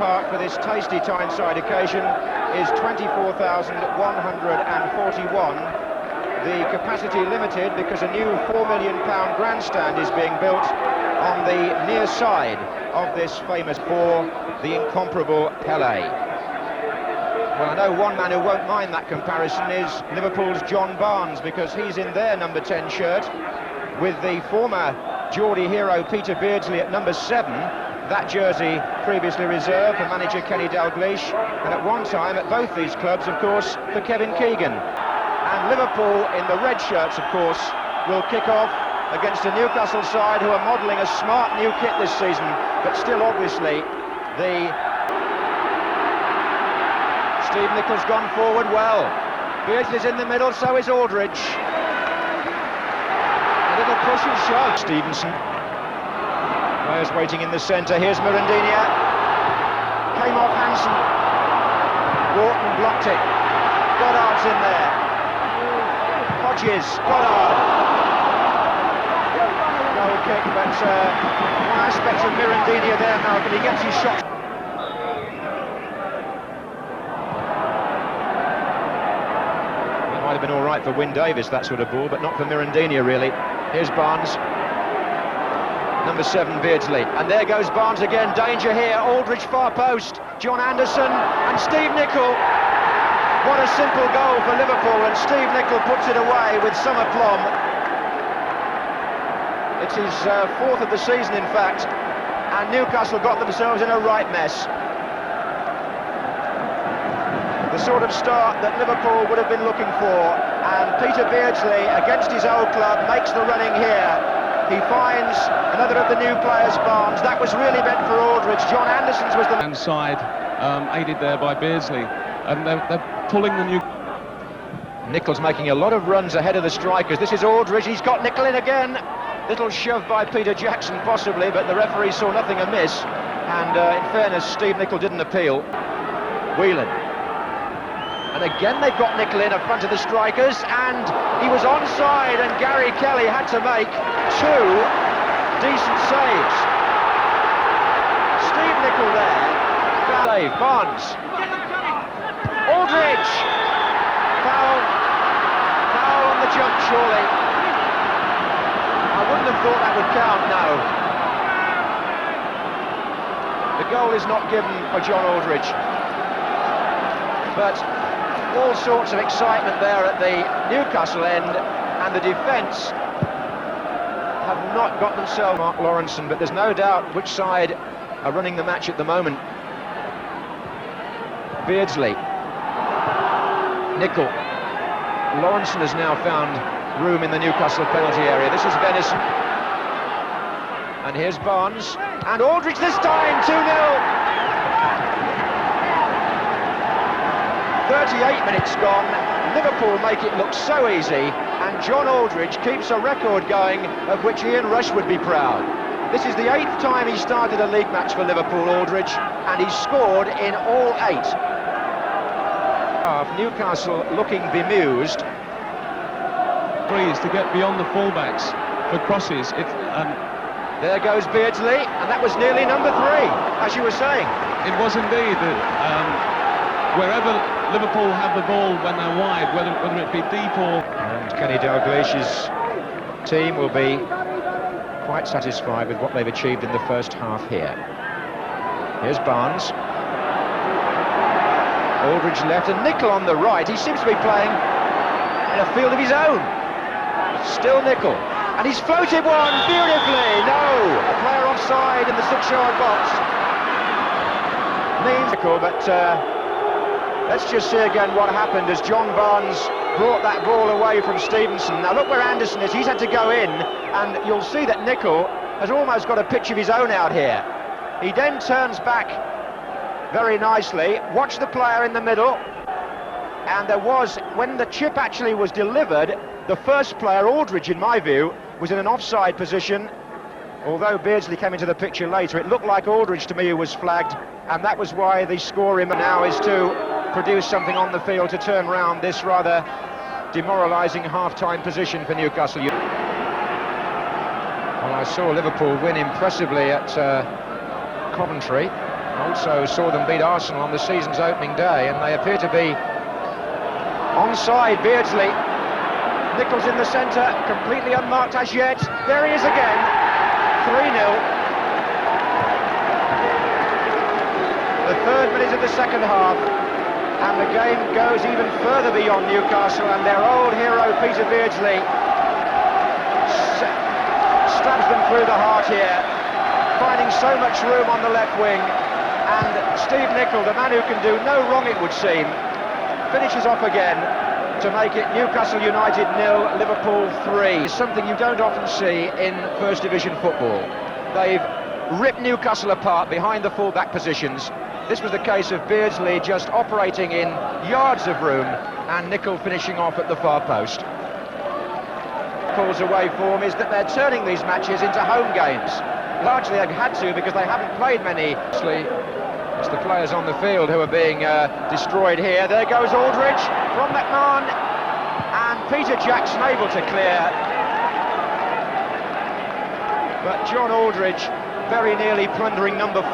park for this tasty Tyneside occasion is 24,141. The capacity limited because a new £4 million grandstand is being built on the near side of this famous for the incomparable Pelé. Well, I know one man who won't mind that comparison is Liverpool's John Barnes, because he's in their number 10 shirt with the former Geordie hero Peter Beardsley at number 7. That jersey previously reserved for manager Kenny Dalglish, and at one time at both these clubs, of course, for Kevin Keegan. And Liverpool in the red shirts, of course, will kick off against a Newcastle side who are modelling a smart new kit this season, but still obviously the... Steve Niccol's gone forward well. Beardsley's in the middle, so is Aldridge. A little push and shove. Stevenson. Players waiting in the centre. Here's Mirandinia. Came off Hansen. Wharton blocked it. Goddard's in there. Hodges. Goddard. Goal kick, but one aspect of Mirandinia there now, but he gets his shot. Might have been all right for Wyn Davis, that sort of ball, but not for Mirandinia, really. Here's Barnes. Number 7, Beardsley. And there goes Barnes again. Danger here. Aldridge far post. John Anderson and Steve Nicol. What a simple goal for Liverpool, and Steve Nicol puts it away with some aplomb. It's his 4th of the season, in fact, and Newcastle got themselves in a right mess. The sort of start that Liverpool would have been looking for, and Peter Beardsley, against his old club, makes the running here. He finds another of the new players, Barnes. That was really meant for Aldridge. John Anderson's was the... hand side, aided there by Beardsley, and they're pulling the new... Niccol's making a lot of runs ahead of the strikers. This is Aldridge, he's got Nicol in again. Little shove by Peter Jackson, possibly, but the referee saw nothing amiss. And in fairness, Steve Nicol didn't appeal. Whelan. And again they've got Nicol in front of the strikers, and he was onside, and Gary Kelly had to make 2 decent saves. Steve Nicol there. Save, Barnes. Aldridge. Foul on the jump, surely. I wouldn't have thought that would count, no. The goal is not given for John Aldridge. But all sorts of excitement there at the Newcastle end, and the defence have not got themselves Mark Lawrenson, but there's no doubt which side are running the match at the moment. Beardsley. Nicol. Lawrenson has now found room in the Newcastle penalty area. This is Venison. And here's Barnes. And Aldridge this time, 2-0. 38 minutes gone, Liverpool make it look so easy, and John Aldridge keeps a record going of which Ian Rush would be proud. This is the 8th time he started a league match for Liverpool, Aldridge, and he's scored in all 8. Newcastle looking bemused. Please to get beyond the fullbacks for crosses. There goes Beardsley, and that was nearly number 3, as you were saying. It was indeed. Wherever Liverpool have the ball when they're wide, whether it be deep or... And Kenny Dalglish's team will be quite satisfied with what they've achieved in the first half here. Here's Barnes. Aldridge left and Nicol on the right. He seems to be playing in a field of his own. Still Nicol. And he's floated one beautifully. No! A player offside in the 6-yard box. Means Nicol, but... let's just see again what happened as John Barnes brought that ball away from Stevenson. Now look where Anderson is, he's had to go in, and you'll see that Nicol has almost got a pitch of his own out here. He then turns back very nicely, watch the player in the middle, and there was, when the chip actually was delivered, the first player, Aldridge in my view, was in an offside position. Although Beardsley came into the picture later, it looked like Aldridge to me who was flagged, and that was why the score now is to produce something on the field to turn round this rather demoralising half-time position for Newcastle. Well, I saw Liverpool win impressively at Coventry. Also saw them beat Arsenal on the season's opening day, and they appear to be onside. Beardsley, Nichol's in the centre, completely unmarked as yet. There he is again, 3-0. The third minute of the second half, and the game goes even further beyond Newcastle, and their old hero Peter Beardsley stabs them through the heart here, finding so much room on the left wing, and Steve Nicol, the man who can do no wrong it would seem, finishes off again to make it Newcastle United 0, Liverpool 3. Something you don't often see in First Division football. They've ripped Newcastle apart behind the full-back positions. This was the case of Beardsley just operating in yards of room, and Nicol finishing off at the far post. Liverpool's away form is that they're turning these matches into home games. Largely they've had to because they haven't played many. It's the players on the field who are being destroyed here. There goes Aldridge from McMahon, and Peter Jackson able to clear. But John Aldridge very nearly plundering number 4.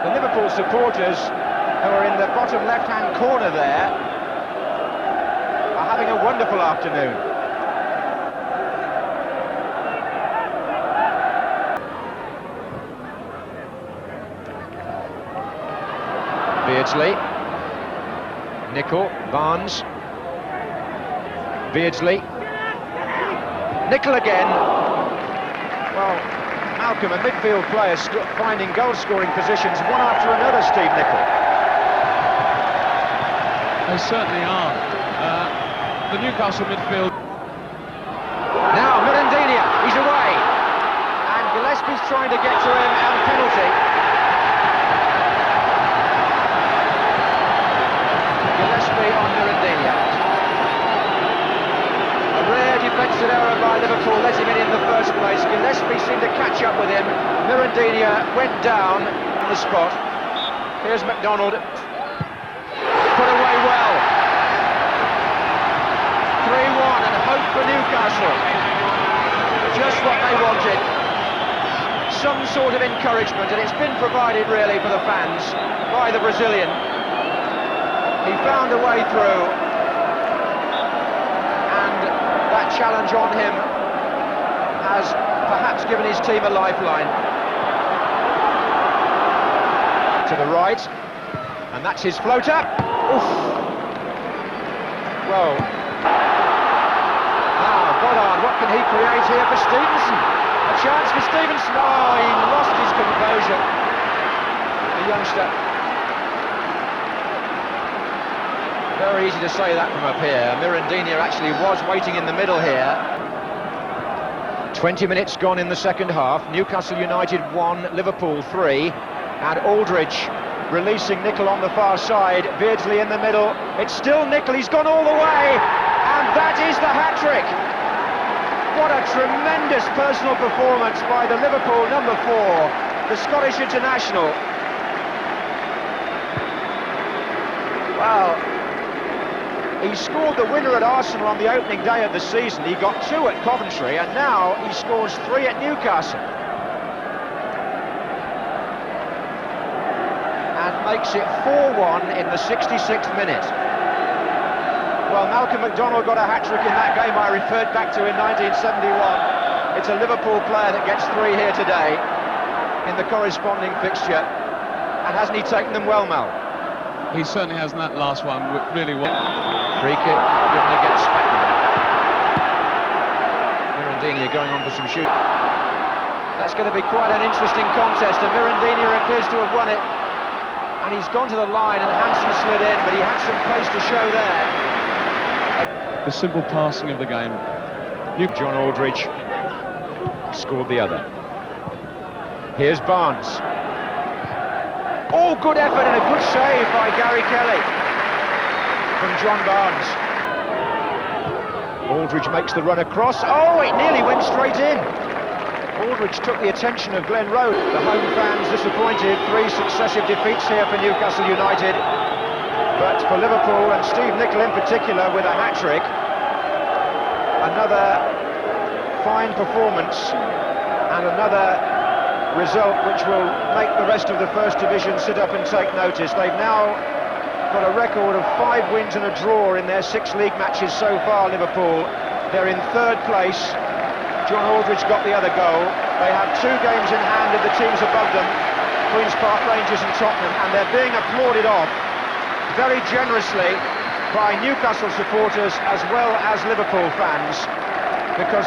The Liverpool supporters, who are in the bottom left-hand corner there, are having a wonderful afternoon. Beardsley, Nicol, Barnes, Beardsley, Nicol again. Well, Malcolm, and midfield players finding goal-scoring positions one after another, Steve Nicol. They certainly are. The Newcastle midfield. Now, Mirandinia, he's away. And Gillespie's trying to get to him, and penalty. Gillespie on Mirandinia. A rare defensive error by Liverpool let him in the first place. Gillespie seemed to catch up with him. Mirandinia went down on the spot. Here's McDonald. Put away well. 3-1, and hope for Newcastle. Just what they wanted. Some sort of encouragement, and it's been provided really for the fans by the Brazilian. He found a way through, and that challenge on him has perhaps given his team a lifeline. To the right, and that's his floater. Oof. Well, now Goddard, what can he create here for Stevenson? A chance for Stevenson. Oh, he lost his composure, the youngster. Very easy to say that from up here. Mirandinia actually was waiting in the middle here. 20 minutes gone in the second half. Newcastle United 1, Liverpool 3, and Aldridge releasing Nicol on the far side. Beardsley in the middle. It's still Nicol. He's gone all the way, and that is the hat-trick. What a tremendous personal performance by the Liverpool number 4, the Scottish international. Well, he scored the winner at Arsenal on the opening day of the season. He got 2 at Coventry, and now he scores 3 at Newcastle. And makes it 4-1 in the 66th minute. Well, Malcolm McDonald got a hat-trick in that game I referred back to in 1971. It's a Liverpool player that gets 3 here today in the corresponding fixture. And hasn't he taken them well, Mal? He certainly has, in that last one really well. Free kick, given against Spector. Mirandinia going on for some shooting. That's going to be quite an interesting contest, and Mirandinia appears to have won it. And he's gone to the line, and Hansen slid in, but he had some pace to show there. The simple passing of the game. John Aldridge scored the other. Here's Barnes. Oh, good effort and a good save by Gary Kelly from John Barnes. Aldridge makes the run across. Oh, it nearly went straight in. Aldridge took the attention of Glen Road. The home fans disappointed. 3 successive defeats here for Newcastle United. But for Liverpool, and Steve Nicol in particular with a hat-trick, another fine performance and another result which will make the rest of the First Division sit up and take notice. They've now got a record of 5 wins and a draw in their 6 league matches so far, Liverpool. They're in 3rd place. John Aldridge got the other goal. They have 2 games in hand of the teams above them, Queen's Park Rangers and Tottenham, and they're being applauded off very generously by Newcastle supporters as well as Liverpool fans, because